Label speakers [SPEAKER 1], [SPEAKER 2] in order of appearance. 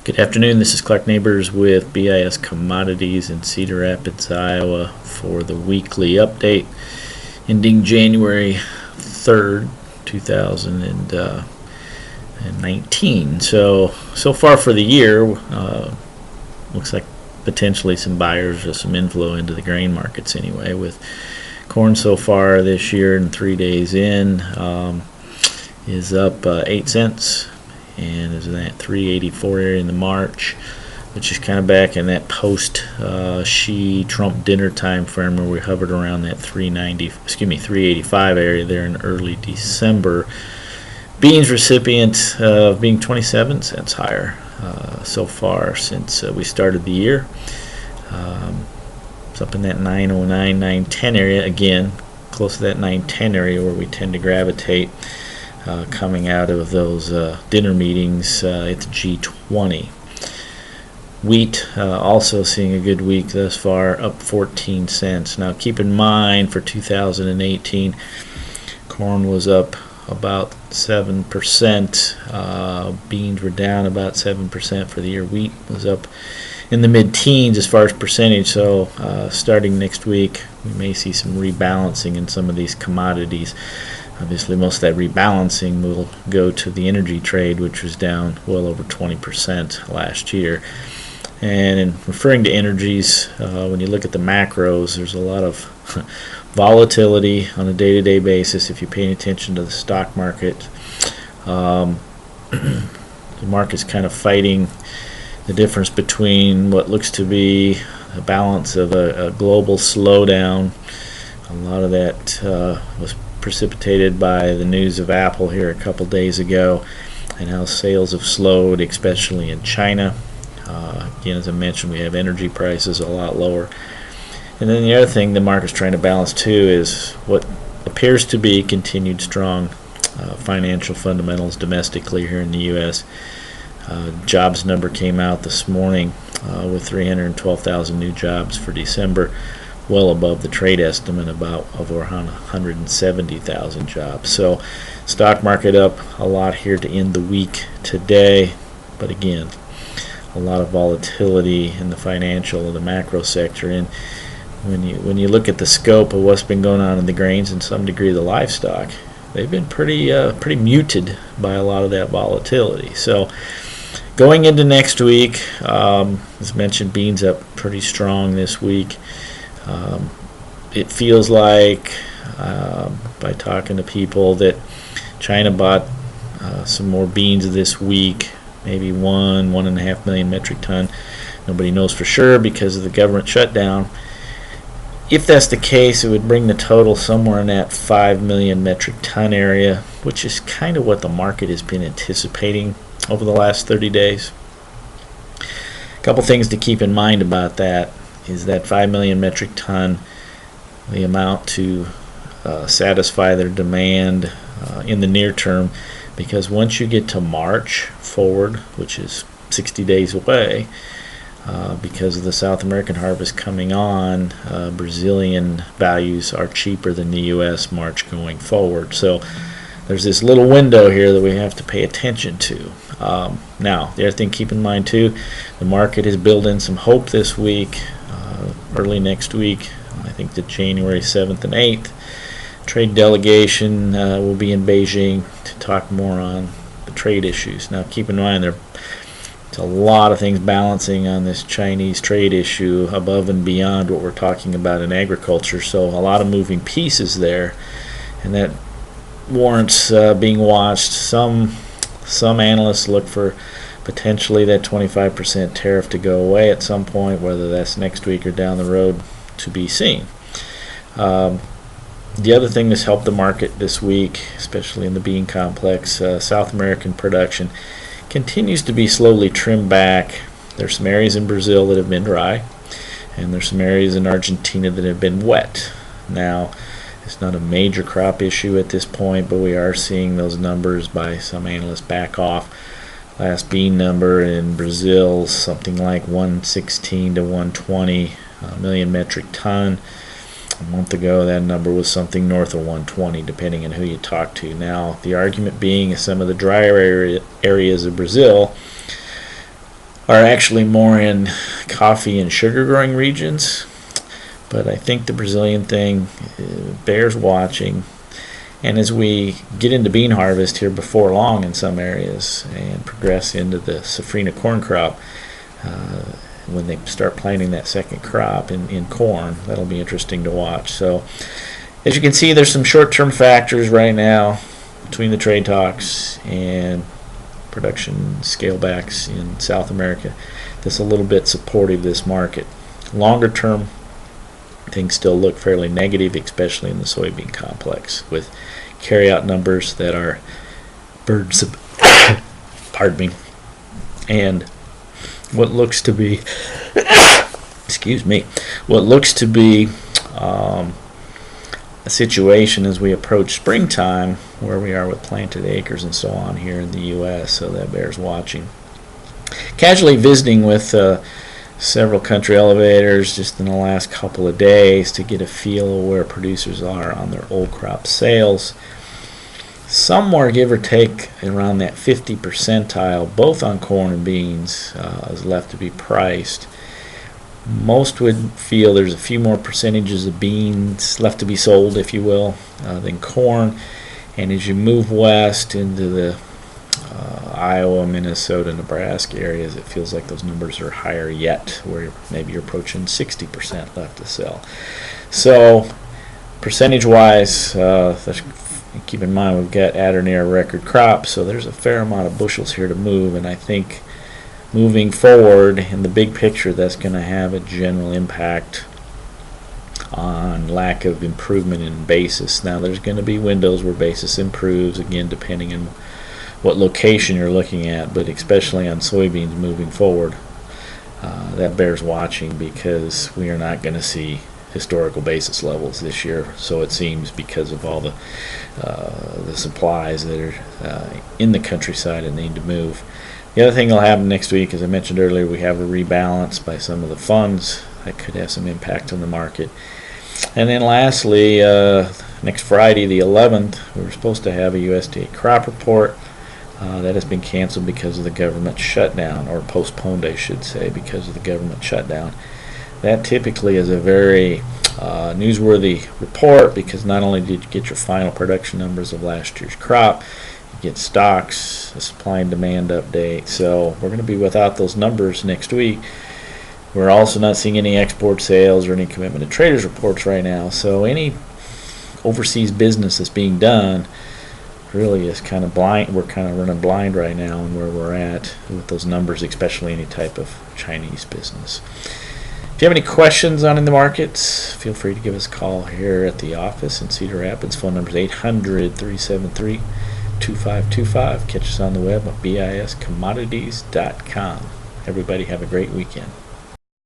[SPEAKER 1] Good afternoon, this is Clark Neighbors with BIS Commodities in Cedar Rapids, Iowa for the weekly update ending January 3rd, 2019. So far for the year, looks like potentially some buyers or some inflow into the grain markets anyway, with corn so far this year and 3 days in is up 8 cents. And is in that 384 area in the March, which is kind of back in that post-Trump dinner time frame where we hovered around that 385 area there in early December. Beans recipient being 27 cents higher so far since we started the year. It's up in that 909, 910 area again, close to that 910 area where we tend to gravitate. Coming out of those dinner meetings at the G20. Wheat also seeing a good week thus far, up 14 cents. Now keep in mind for 2018, corn was up about 7%. Beans were down about 7% for the year. Wheat was up in the mid-teens as far as percentage. So starting next week, we may see some rebalancing in some of these commodities. Obviously, most of that rebalancing will go to the energy trade, which was down well over 20% last year. And in referring to energies, when you look at the macros, there's a lot of volatility on a day-to-day basis if you're paying attention to the stock market. The market's kind of fighting the difference between what looks to be a balance of a global slowdown. A lot of that was precipitated by the news of Apple here a couple days ago and how sales have slowed, especially in China. Again, as I mentioned, we have energy prices a lot lower. And then the other thing the market's trying to balance too is what appears to be continued strong financial fundamentals domestically here in the U.S. Jobs number came out this morning with 312,000 new jobs for December, well above the trade estimate about over 170,000 jobs. So stock market up a lot here to end the week today, but again, a lot of volatility in the financial or the macro sector. And when you look at the scope of what's been going on in the grains and some degree the livestock, they've been pretty muted by a lot of that volatility. So going into next week, as mentioned, beans up pretty strong this week. It feels like, by talking to people, that China bought some more beans this week, maybe 1.5 million metric ton. Nobody knows for sure because of the government shutdown. If that's the case, it would bring the total somewhere in that 5 million metric ton area, which is kind of what the market has been anticipating over the last 30 days. A couple things to keep in mind about that is that 5 million metric ton, the amount to satisfy their demand in the near term, because once you get to March forward, which is 60 days away, because of the South American harvest coming on, Brazilian values are cheaper than the U.S. March going forward. So there's this little window here that we have to pay attention to. Now, the other thing to keep in mind too, the market is building some hope this week. Early next week, I think the January 7th and 8th, trade delegation will be in Beijing to talk more on the trade issues. Now keep in mind there's a lot of things balancing on this Chinese trade issue above and beyond what we're talking about in agriculture, so a lot of moving pieces there, and that warrants being watched. Some analysts look for potentially that 25% tariff to go away at some point, whether that's next week or down the road, to be seen. The other thing that's helped the market this week, especially in the bean complex, South American production continues to be slowly trimmed back. There's some areas in Brazil that have been dry, and there's some areas in Argentina that have been wet. Now, it's not a major crop issue at this point, but we are seeing those numbers by some analysts back off. Last bean number in Brazil, something like 116 to 120 million metric ton. A month ago, that number was something north of 120, depending on who you talk to. Now, the argument being some of the drier areas of Brazil are actually more in coffee and sugar growing regions. But I think the Brazilian thing bears watching. And as we get into bean harvest here before long in some areas and progress into the safrinha corn crop, when they start planting that second crop in corn, that'll be interesting to watch. So as you can see, there's some short-term factors right now between the trade talks and production scale backs in South America that's a little bit supportive of this market. Longer term, things still look fairly negative, especially in the soybean complex, with carryout numbers that are birds pardon me, and what looks to be excuse me, what looks to be a situation as we approach springtime where we are with planted acres and so on here in the U.S., so that bears watching. Casually visiting with several country elevators just in the last couple of days to get a feel of where producers are on their old crop sales. Somewhere, give or take, around that 50 percentile, both on corn and beans, is left to be priced. Most would feel there's a few more percentages of beans left to be sold, if you will, than corn. And as you move west into the Iowa, Minnesota, Nebraska areas, it feels like those numbers are higher yet, where maybe you're approaching 60% left to sell. So percentage-wise, keep in mind we've got at or near a record crop, so there's a fair amount of bushels here to move, and I think moving forward in the big picture, that's going to have a general impact on lack of improvement in basis. Now there's going to be windows where basis improves, again depending on what location you're looking at, but especially on soybeans moving forward, that bears watching, because we are not going to see historical basis levels this year, so it seems, because of all the supplies that are in the countryside and need to move. The other thing that'll happen next week, as I mentioned earlier, we have a rebalance by some of the funds that could have some impact on the market. And then lastly, next Friday, the 11th, we were supposed to have a USDA crop report. That has been canceled because of the government shutdown, or postponed, I should say, because of the government shutdown. That typically is a very newsworthy report, because not only did you get your final production numbers of last year's crop, you get stocks, a supply and demand update. So we're going to be without those numbers next week. We're also not seeing any export sales or any commitment to traders reports right now. So any overseas business that's being done really is kind of blind. We're kind of running blind right now in where we're at with those numbers, especially any type of Chinese business. If you have any questions on in the markets, feel free to give us a call here at the office in Cedar Rapids. Phone number is 800-373-2525. Catch us on the web at BISCommodities.com. Everybody have a great weekend.